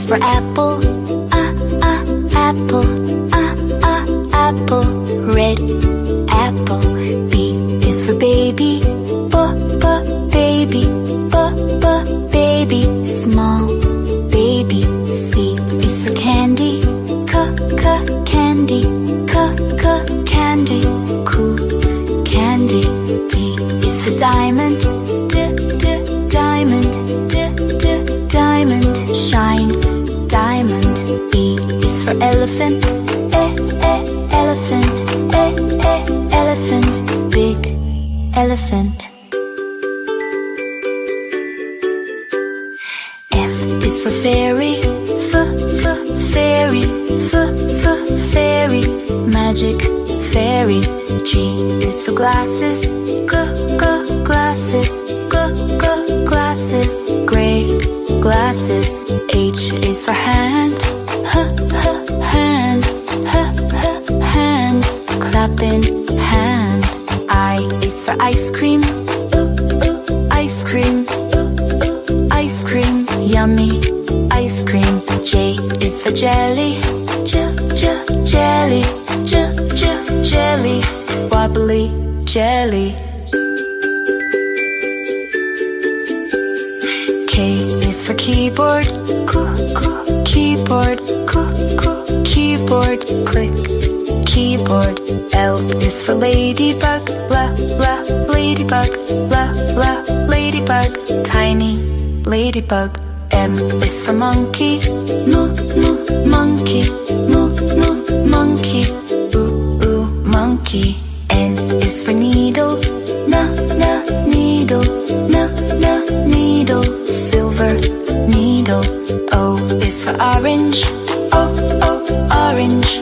for apple, apple, apple. Red apple. B is for baby, baby, baby. Small baby. C is for candy, candy, candy. Cool candy. D is for diamond, diamond, diamond. Shine diamond. E is for elephant, elephant, elephant. Big elephant. F is for fairy, fairy, fairy. Magic fairy. G is for glasses, glasses, glasses. Gray glasses. H is for hand, hand, hand. Clapping hand. I is for ice cream, ice cream, ice cream. Yummy ice cream. J is for jelly, jelly, jelly. Wobbly jelly. K is for keyboard, keyboard, keyboard. Click keyboard. L is for ladybug, ladybug, ladybug. Tiny ladybug. M is for monkey, monkey, monkey. Monkey. N is for needle, needle, needle. Silver needle. O is for orange, orange,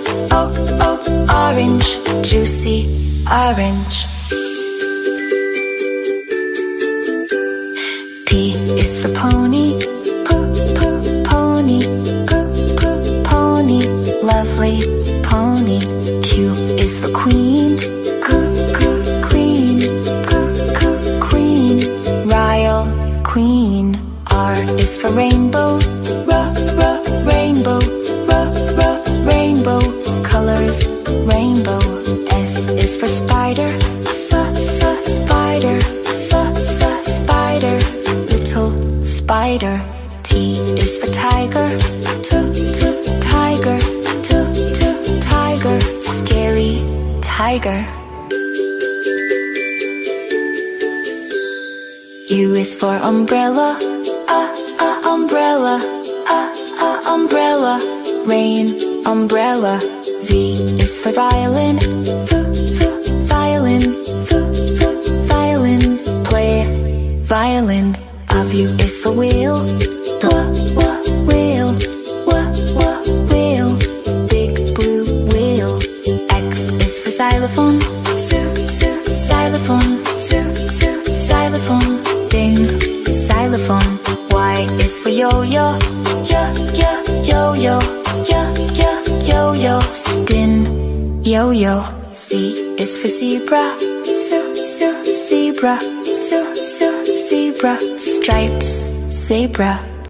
orange. Juicy orange. P is for pony, pony, pony. Lovely pony. Q is for queen, queen, queen. Royal queen. R is for rainbow, rainbow, rainbow. Colors rainbow. S is for spider, spider, spider. Little spider. T is for tiger, tiger, tiger. Scary tiger. U is for umbrella, umbrella, umbrella. Rain umbrella. V is for violin, violin, violin. Play violin. W is for wheel, wheel, wheel. Big blue wheel. X is for xylophone, xylophone, xylophone. Ding xylophone. Y is for yo-yo, yo-yo, yo-yo. Spin yo-yo. Z is for zebra, zebra, zebra. Stripes zebra.